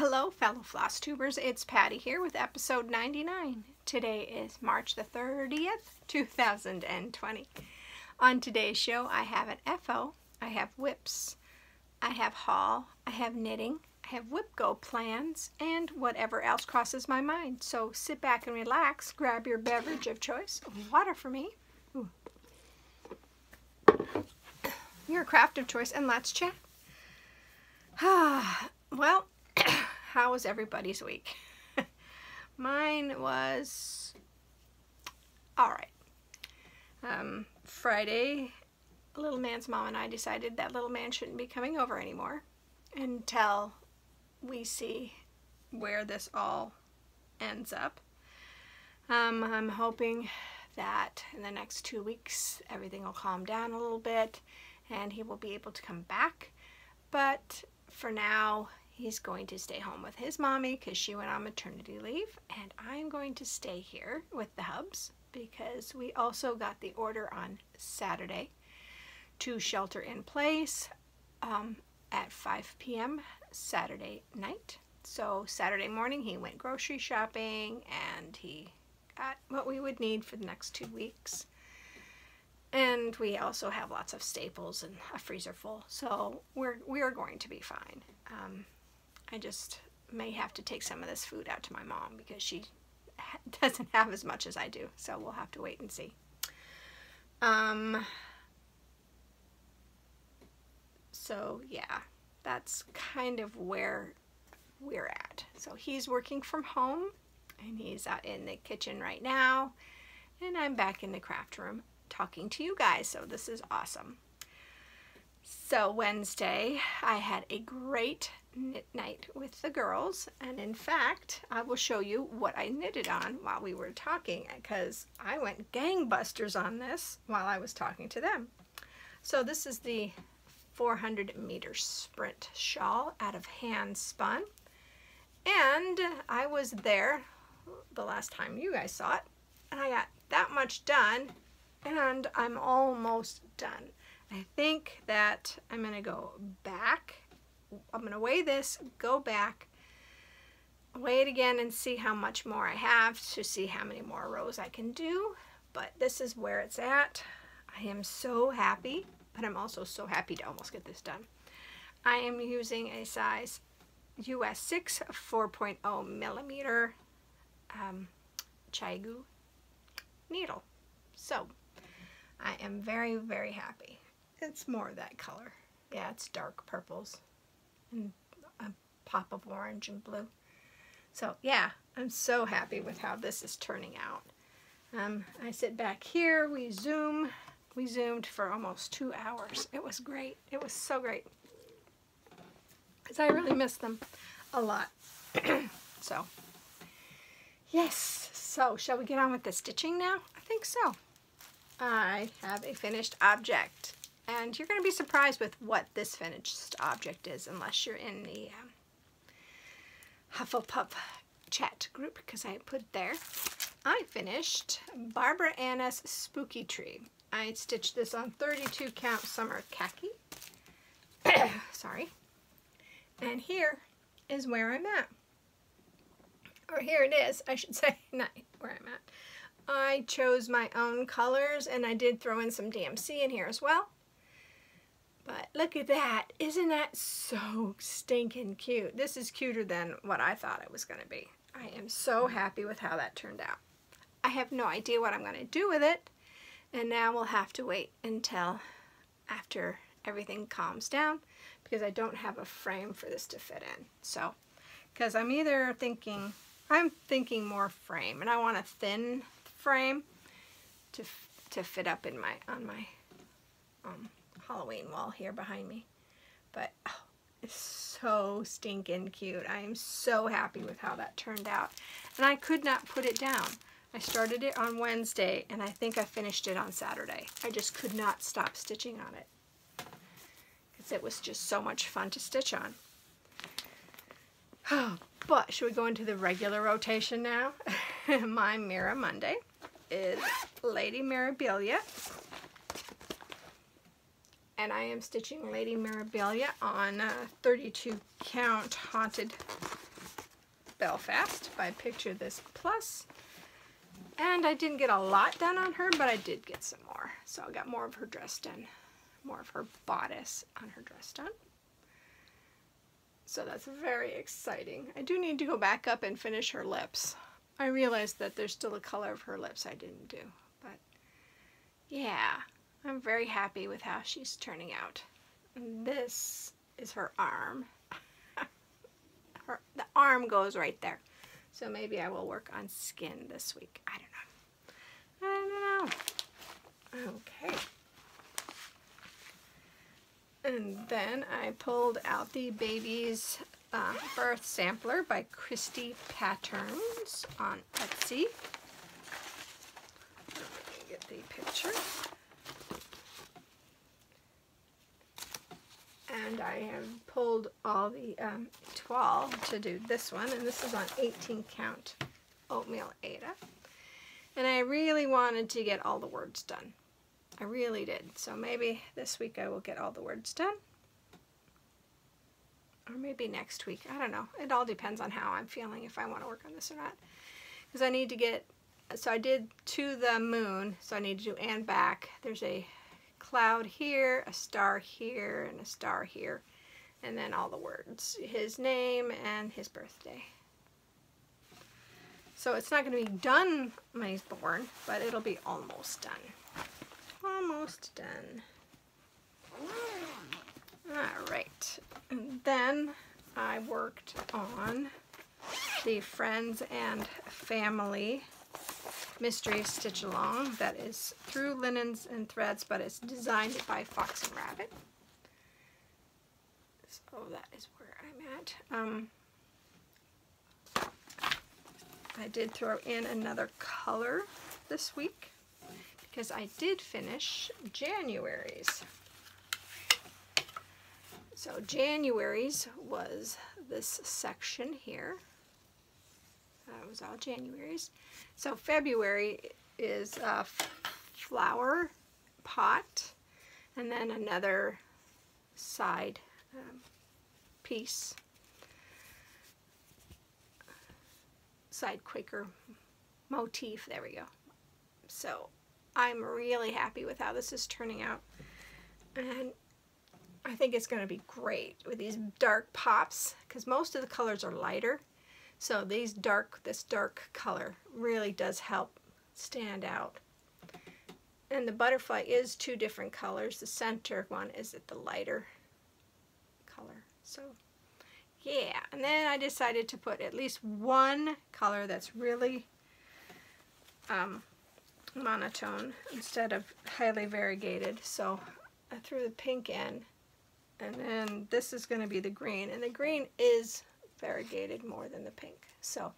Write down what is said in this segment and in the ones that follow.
Hello fellow Flosstubers, it's Patty here with episode 99. Today is March the 30th, 2020. On today's show I have an FO, I have whips, I have haul, I have knitting, I have whip go plans, and whatever else crosses my mind. So sit back and relax, grab your beverage of choice, water for me, your craft of choice, and let's chat. Well, how was everybody's week? Mine was alright. Friday, little man's mom and I decided that little man shouldn't be coming over anymore until we see where this all ends up. I'm hoping that in the next 2 weeks everything will calm down a little bit and he will be able to come back. But for now, he's going to stay home with his mommy because she went on maternity leave, and I'm going to stay here with the Hubs because we also got the order on Saturday to shelter in place at 5 p.m. Saturday night. So Saturday morning he went grocery shopping and he got what we would need for the next 2 weeks. And we also have lots of staples and a freezer full, so we are going to be fine. I just may have to take some of this food out to my mom because she doesn't have as much as I do, so we'll have to wait and see. So yeah, that's kind of where we're at. So he's working from home and he's out in the kitchen right now, and I'm back in the craft room talking to you guys, so this is awesome. So Wednesday I had a great knit night with the girls, and in fact I will show you what I knitted on while we were talking because I went gangbusters on this while I was talking to them. So this is the 400-meter sprint shawl out of hand spun, and I was there the last time you guys saw it and I got that much done. And I'm almost done. I think that I'm going to go back. I'm going to weigh this, go back, weigh it again, and see how much more I have to see how many more rows I can do. But this is where it's at. I am so happy, but I'm also so happy to almost get this done. I am using a size US 6 4.0 millimeter Chigu needle. So I am very, very happy. It's more of that color. Yeah, it's dark purples and a pop of orange and blue. So yeah, I'm so happy with how this is turning out. I sit back here, we zoomed for almost 2 hours. It was great. It was so great. Because I really miss them a lot. So, yes. So, shall we get on with the stitching now? I think so. I have a finished object, and you're going to be surprised with what this finished object is unless you're in the Hufflepuff chat group, because I put it there. I finished Barbara Anna's Spooky Tree. I stitched this on 32 count summer khaki. Sorry. And here is where I'm at. Or here it is, I should say, not where I'm at. I chose my own colors, and I did throw in some DMC in here as well. But look at that. Isn't that so stinking cute? This is cuter than what I thought it was going to be. I am so happy with how that turned out. I have no idea what I'm going to do with it, and now we'll have to wait until after everything calms down because I don't have a frame for this to fit in. So, because I'm thinking more frame, and I want a thin frame to fit up in on my Halloween wall here behind me. But oh, it's so stinking cute. I am so happy with how that turned out, and I could not put it down. I started it on Wednesday and I think I finished it on Saturday. I just could not stop stitching on it because it was just so much fun to stitch on. But should we go into the regular rotation now? My Mira Monday is Lady Mirabilia, and I am stitching Lady Mirabilia on 32 count Haunted Belfast by Picture This Plus. And I didn't get a lot done on her, but I did get some more. So I got more of her dress done. More of her bodice on her dress done. So that's very exciting. I do need to go back up and finish her lips. I realized that there's still a color of her lips I didn't do. But yeah, I'm very happy with how she's turning out. And this is her arm. The arm goes right there. So maybe I will work on skin this week. I don't know. Okay. And then I pulled out the Baby's Birth Sampler by Christy Patterns on Etsy. Let me get the picture. And I have pulled all the 12 to do this one, and this is on 18 count oatmeal Aida. And I really wanted to get all the words done. I really did. So maybe this week I will get all the words done. Or maybe next week. I don't know. It all depends on how I'm feeling, if I want to work on this or not. Because I need to get, so I did To the Moon, so I need to do and back. There's a cloud here, a star here, and a star here. And then all the words. His name and his birthday. So it's not going to be done when he's born, but it'll be almost done. Almost done. Alright. And then I worked on the Friends and Family Mystery Stitch Along. That is through Linens and Threads, but it's designed by Fox and Rabbit. So that is where I'm at. I did throw in another color this week, because I did finish January's. So January's was this section here. That was all January's. So February is a flower pot, and then another side piece. Side Quaker motif. There we go. So I'm really happy with how this is turning out, and I think it's going to be great with these dark pops, because most of the colors are lighter, so this dark color really does help stand out. And the butterfly is two different colors. The center one is at the lighter color. So yeah, and then I decided to put at least one color that's really monotone instead of highly variegated. So I threw the pink in, and then this is going to be the green, and the green is variegated more than the pink, so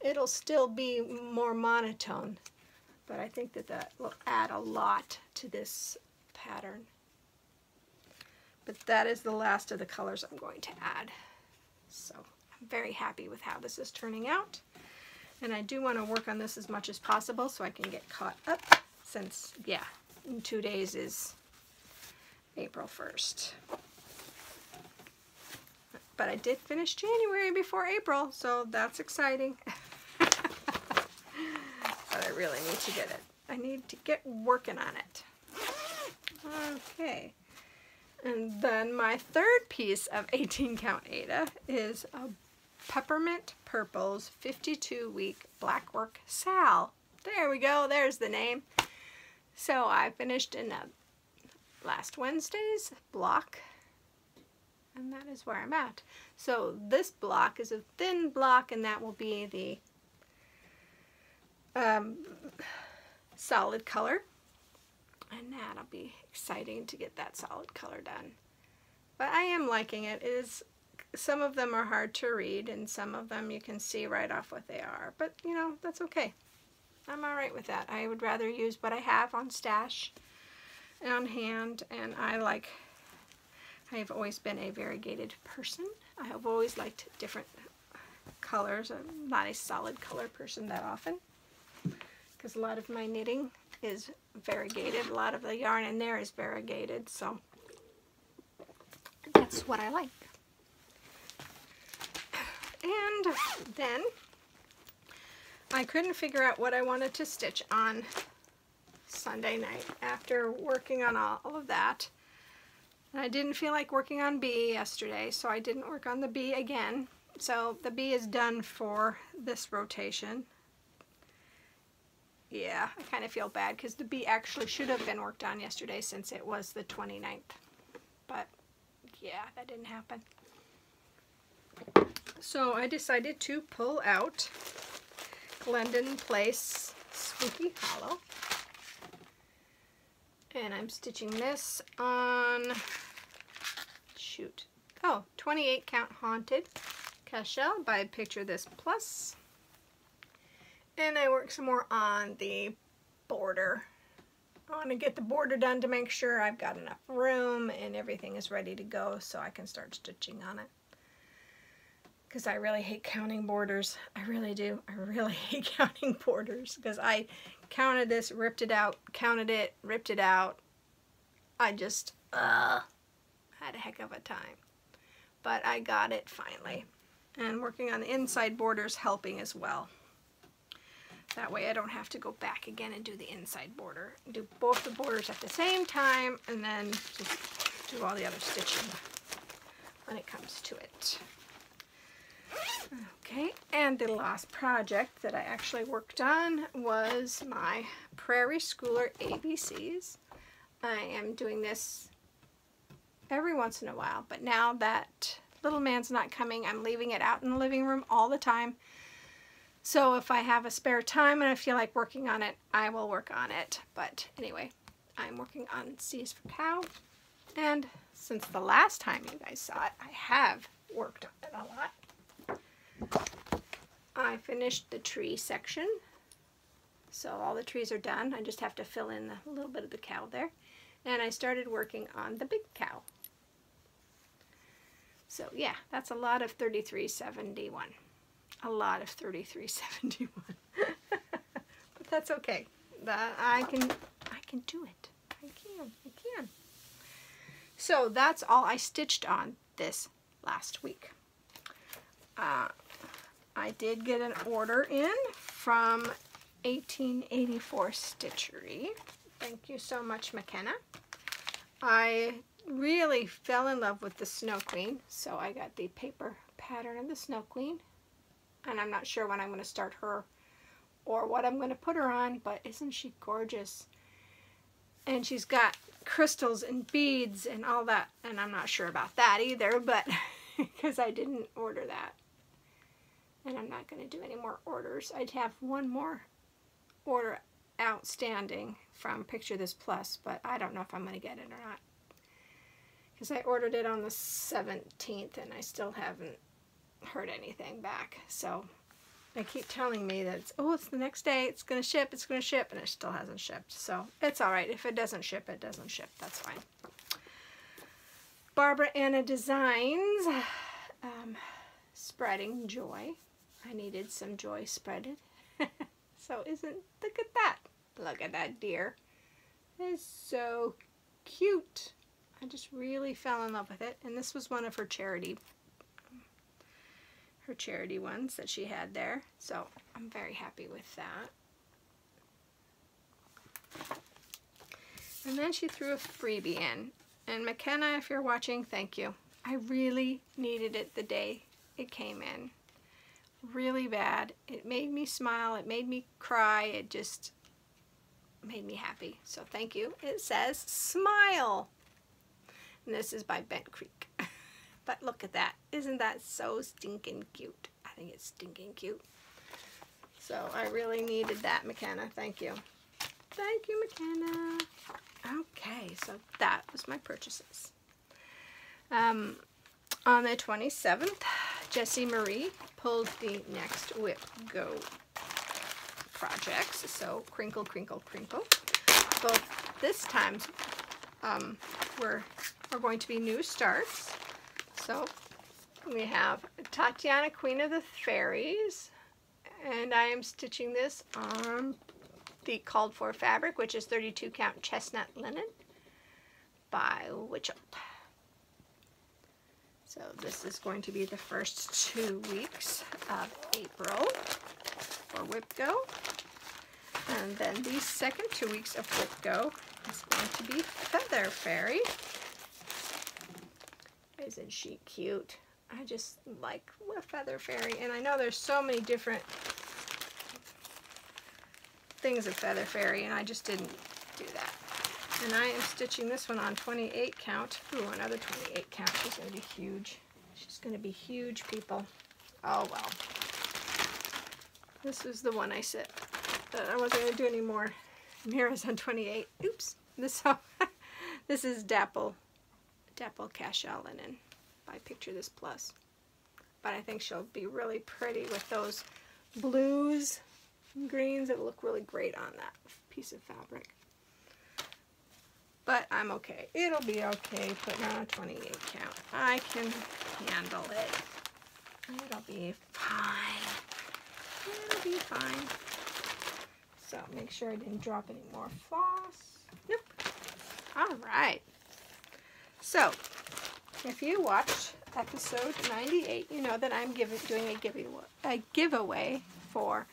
it'll still be more monotone, but I think that that will add a lot to this pattern. But that is the last of the colors I'm going to add, so I'm very happy with how this is turning out. And I do want to work on this as much as possible so I can get caught up, since, yeah, in 2 days is April 1st. But I did finish January before April, so that's exciting. But I really need to get it. I need to get working on it. Okay. And then my third piece of 18 count Aida is a Peppermint Purple's 52-week Blackwork Sal. There we go, there's the name. So I finished in last Wednesday's block, and that is where I'm at. So this block is a thin block, and that will be the solid color, and that'll be exciting to get that solid color done. But I am liking it. It is, some of them are hard to read, and some of them you can see right off what they are. But, you know, that's okay. I'm alright with that. I would rather use what I have on stash, on hand, and I have always been a variegated person. I have always liked different colors. I'm not a solid color person that often, because a lot of my knitting is variegated. A lot of the yarn in there is variegated, so that's what I like. And then I couldn't figure out what I wanted to stitch on Sunday night after working on all of that. And I didn't feel like working on B yesterday, so I didn't work on the B again. So the B is done for this rotation. Yeah, I kind of feel bad because the B actually should have been worked on yesterday since it was the 29th. But yeah, that didn't happen. So I decided to pull out Glendon Place Spooky Hollow. And I'm stitching this on, 28 count Haunted Cashel by Picture This Plus. And I work some more on the border. I want to get the border done to make sure I've got enough room and everything is ready to go so I can start stitching on it. Because I really hate counting borders. I really do. I really hate counting borders because I counted this, ripped it out, counted it, ripped it out. I just had a heck of a time. But I got it finally. And working on the inside borders helping as well. That way I don't have to go back again and do the inside border. Do both the borders at the same time and then just do all the other stitching when it comes to it. Okay, and the last project that I actually worked on was my Prairie Schooler ABCs. I am doing this every once in a while, but now that little man's not coming, I'm leaving it out in the living room all the time. So if I have a spare time and I feel like working on it, I will work on it. But anyway, I'm working on C is for Cow. And since the last time you guys saw it, I have worked on it a lot. I finished the tree section. So all the trees are done. I just have to fill in a little bit of the cow there. And I started working on the big cow. So yeah, that's a lot of 3371. A lot of 3371. But that's okay. I can do it. I can. So that's all I stitched on this last week. I did get an order in from 1884 Stitchery. Thank you so much, McKenna. I really fell in love with the Snow Queen, so I got the paper pattern of the Snow Queen. And I'm not sure when I'm going to start her or what I'm going to put her on, but isn't she gorgeous? And she's got crystals and beads and all that, and I'm not sure about that either, but because I didn't order that. And I'm not going to do any more orders. I'd have one more order outstanding from Picture This Plus, but I don't know if I'm going to get it or not. Because I ordered it on the 17th and I still haven't heard anything back. So they keep telling me that it's the next day, it's going to ship, and it still hasn't shipped. So it's alright. If it doesn't ship, it doesn't ship. That's fine. Barbara Anna Designs, Spreading Joy. I needed some joy spreaded. So look at that. Look at that deer. It's so cute. I just really fell in love with it. And this was one of her charity ones that she had there. So I'm very happy with that. And then she threw a freebie in. And McKenna, if you're watching, thank you. I really needed it the day it came in. Really bad. It made me smile. It made me cry. It just made me happy. So thank you. It says Smile. And this is by Bent Creek. But look at that. Isn't that so stinking cute? I think it's stinking cute. So I really needed that, McKenna. Thank you. Thank you, McKenna. Okay, so that was my purchases. On the 27th, Jessie Marie pulled the Next Whip Go projects. So Crinkle, Crinkle, Crinkle. Both this time are going to be new starts. So we have Tatiana, Queen of the Fairies, and I am stitching this on the called for fabric, which is 32 count chestnut linen by Witchelt. So this is going to be the first 2 weeks of April for WhipGo. And then the second 2 weeks of WhipGo is going to be Feather Fairy. Isn't she cute? I just like a Feather Fairy, and I know there's so many different things of Feather Fairy, and I just didn't do that. And I am stitching this one on 28 count. Ooh, another 28 count. She's going to be huge. She's going to be huge, people. Oh, well. This is the one I said that I wasn't going to do any more mirrors on 28. Oops. This is Dapple Cashel Linen by Picture This Plus. But I think she'll be really pretty with those blues and greens. It'll look really great on that piece of fabric. But I'm okay. It'll be okay putting on a 28 count. I can handle it. It'll be fine. It'll be fine. So make sure I didn't drop any more floss. Nope. All right. So if you watched episode 98, you know that I'm doing a giveaway for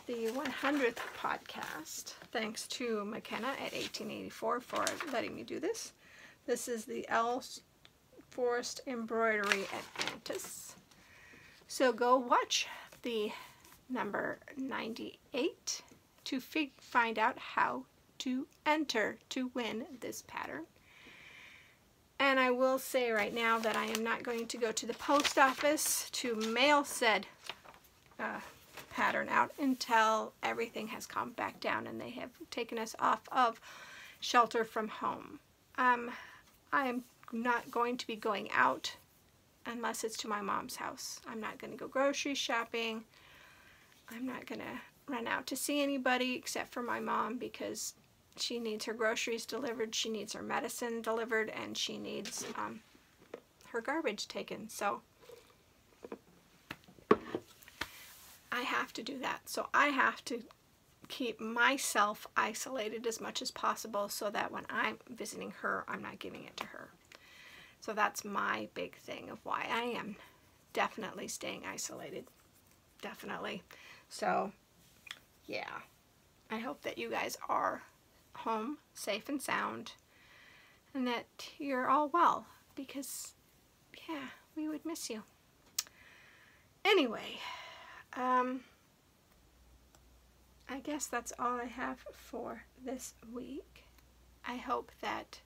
the 100th podcast. Thanks to McKenna at 1884 for letting me do this. This is the L Forest Embroidery at Antis. So go watch the number 98 to find out how to enter to win this pattern. And I will say right now that I am not going to go to the post office to mail said pattern out until everything has calmed back down and they have taken us off of shelter from home. I am not going to be going out unless it's to my mom's house. I'm not going to go grocery shopping. I'm not going to run out to see anybody except for my mom because she needs her groceries delivered, she needs her medicine delivered, and she needs her garbage taken. So I have to do that. So I have to keep myself isolated as much as possible so that when I'm visiting her, I'm not giving it to her. So that's my big thing of why I am definitely staying isolated. Definitely. So, yeah. I hope that you guys are home safe and sound and that you're all well because, yeah, we would miss you. Anyway, I guess that's all I have for this week. I hope that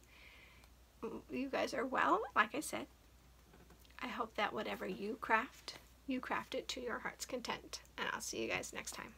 you guys are well. Like I said, I hope that whatever you craft it to your heart's content. And I'll see you guys next time.